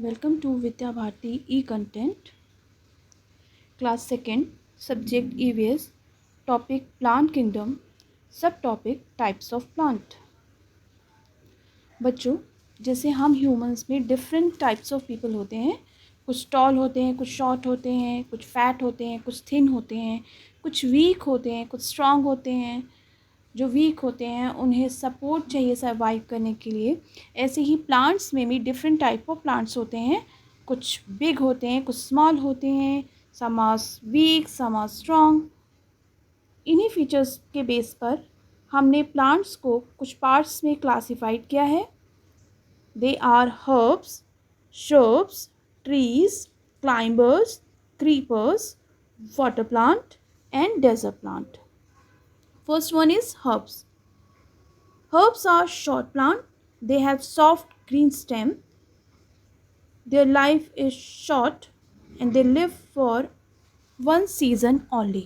Welcome to Vidya Bharati e-content. Class 2nd, Subject EVS, Topic Plant Kingdom, Subtopic Types of Plant. बच्चों, जैसे हम humans में different types of people होते हैं. कुछ टॉल होते हैं, कुछ शॉर्ट होते हैं, कुछ फैट होते हैं, कुछ थिन होते हैं, कुछ वीक होते हैं, कुछ स्ट्रांग होते हैं. जो वीक होते हैं उन्हें सपोर्ट चाहिए सर्वाइव करने के लिए. ऐसे ही प्लांट्स में भी डिफरेंट टाइप ऑफ प्लांट्स होते हैं. कुछ बिग होते हैं, कुछ स्मॉल होते हैं, some are weak, some are strong. इन्हीं फीचर्स के बेस पर हमने प्लांट्स को कुछ पार्ट्स में क्लासिफाइड किया है. They are herbs, shrubs, trees, climbers, creepers, water plant and desert plant. First one is herbs. Herbs are short plant. They have soft green stem. Their life is short and they live for one season only.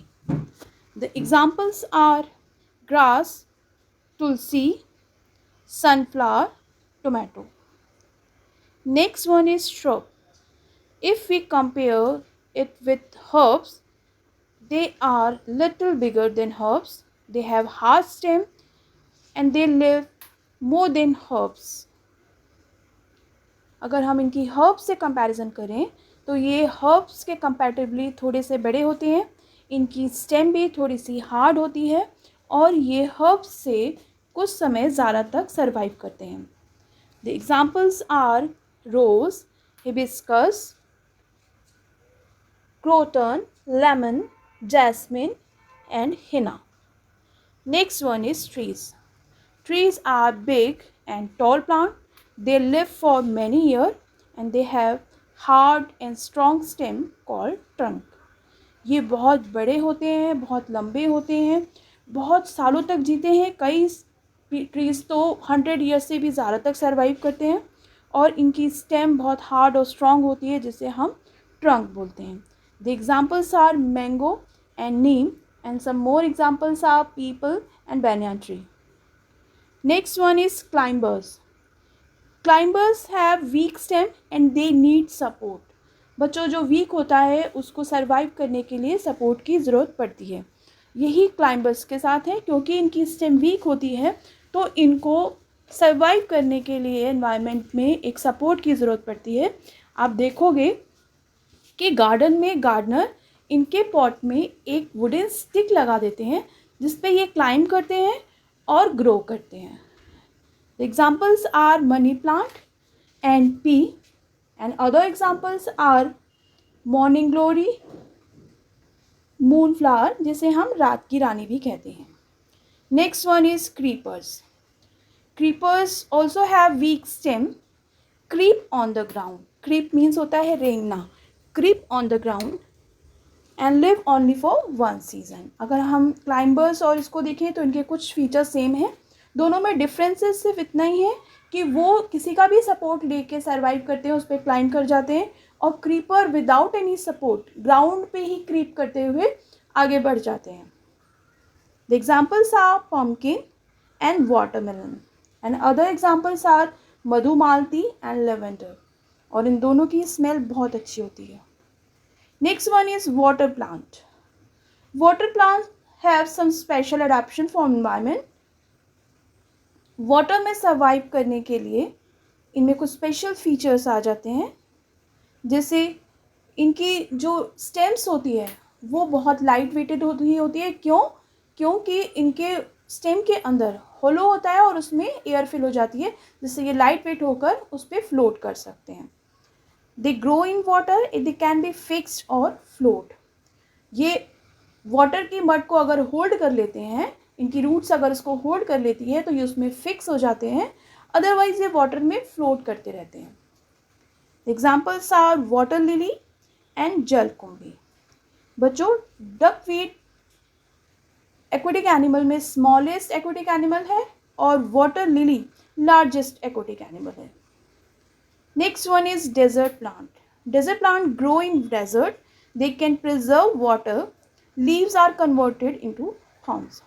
The examples are grass, tulsi, sunflower, tomato. Next one is shrub. If we compare it with herbs, they are little bigger than herbs. They have hard stem and they live more than herbs. अगर हम इनकी herbs से comparison करें तो ये herbs के comparatively थोड़े से बड़े होते हैं. इनकी स्टेम भी थोड़ी सी हार्ड होती है और ये हर्ब्स से कुछ समय ज़्यादा तक सर्वाइव करते हैं. The examples are rose, hibiscus, croton, lemon, jasmine and henna. Next one is trees. Trees are big and tall plant. They live for many years and they have hard and strong stem called trunk. ये बहुत बड़े होते हैं, बहुत लंबे होते हैं, बहुत सालों तक जीते हैं. कई ट्रीज़ तो 100 ईयर्स से भी ज़्यादा तक सर्वाइव करते हैं और इनकी स्टेम बहुत हार्ड और स्ट्रॉन्ग होती है जिसे हम ट्रंक बोलते हैं. The examples are mango and neem and some more examples are peepal and banyan tree. Next one is climbers. Climbers have weak stem and they need support. बच्चों, जो वीक होता है उसको सर्वाइव करने के लिए सपोर्ट की ज़रूरत पड़ती है. यही क्लाइंबर्स के साथ है. क्योंकि इनकी स्टेम वीक होती है तो इनको सर्वाइव करने के लिए एनवायरनमेंट में एक सपोर्ट की ज़रूरत पड़ती है. आप देखोगे कि गार्डन में गार्डनर इनके पॉट में एक वुडन स्टिक लगा देते हैं जिस पे ये क्लाइंब करते हैं और ग्रो करते हैं. The examples are money plant and pea and other examples are morning glory, moon flower जिसे हम रात की रानी भी कहते हैं. Next one is creepers. Creepers also have weak stem. Creep on the ground. Creep means होता है रेंगना. creep on the ground and live only for one season. अगर हम climbers और इसको देखें तो इनके कुछ फीचर्स सेम हैं. दोनों में डिफरेंसेस सिर्फ इतना ही है कि वो किसी का भी सपोर्ट लेके सर्वाइव करते हैं, उस पर क्लाइंब कर जाते हैं. और creeper without any support ground पे ही क्रीप करते हुए आगे बढ़ जाते हैं. The examples are pumpkin and watermelon and other examples are Madhumalati and lavender. और इन दोनों की स्मेल बहुत अच्छी होती है. Next one is water plant. Water plant have some special adaptation for environment. Water में सर्वाइव करने के लिए इनमें कुछ स्पेशल फीचर्स आ जाते हैं. जैसे इनकी जो स्टेम्स होती है वो बहुत लाइट वेटेड होती है. क्योंकि इनके स्टेम के अंदर होलो होता है और उसमें एयर फिल हो जाती है जिससे ये लाइट वेट होकर उस पर फ्लोट कर सकते हैं. They grow in water. They can be fixed और फ्लोट. ये वाटर की मड को अगर होल्ड कर लेते हैं, इनकी रूट्स अगर इसको होल्ड कर लेती है तो ये उसमें फिक्स हो जाते हैं. अदरवाइज ये वाटर में फ्लोट करते रहते हैं. Examples are water lily and जलकुंभी. बच्चों, डकवीट एक्वेटिक एनिमल में स्मॉलेस्ट एक्वेटिक एनिमल है और water lily largest aquatic animal है. Next one is desert plant. Desert plant grow in desert. They can preserve water. Leaves are converted into thorns.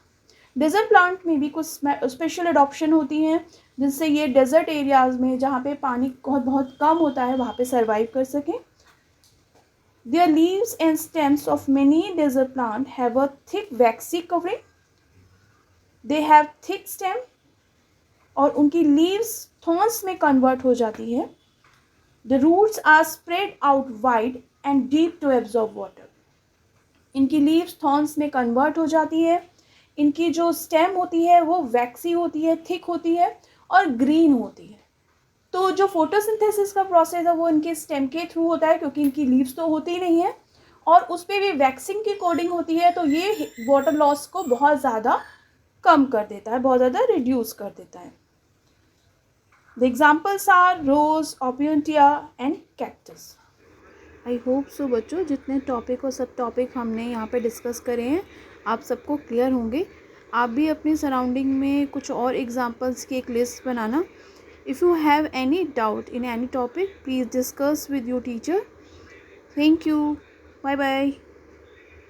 Desert plant में भी कुछ special adoption होती हैं जिससे ये डेजर्ट एरियाज में जहाँ पे पानी बहुत बहुत कम होता है वहाँ पे सर्वाइव कर सकें. Their leaves and stems of many desert plants have a thick waxy covering. They have thick stem और उनकी leaves thorns में convert हो जाती है. The roots are spread out wide and deep to absorb water. इनकी leaves thorns में convert हो जाती है. इनकी जो stem होती है वो waxy होती है, thick होती है और green होती है. तो जो फोटोसिंथेसिस का प्रोसेस है वो इनके स्टेम के थ्रू होता है क्योंकि इनकी लीव्स तो होती ही नहीं है और उस पर भी वैक्सिंग की कोडिंग होती है, तो ये वाटर लॉस को बहुत ज़्यादा कम कर देता है, बहुत ज़्यादा रिड्यूस कर देता है. The examples are rose, opuntia and cactus. I hope so बच्चों जितने टॉपिक और सब टॉपिक हमने यहाँ पे डिस्कस करे हैं आप सबको क्लियर होंगे. आप भी अपनी सराउंडिंग में कुछ और एग्जाम्पल्स की एक list banana. If you have any doubt in any topic, please discuss with your teacher. Thank you. Bye bye.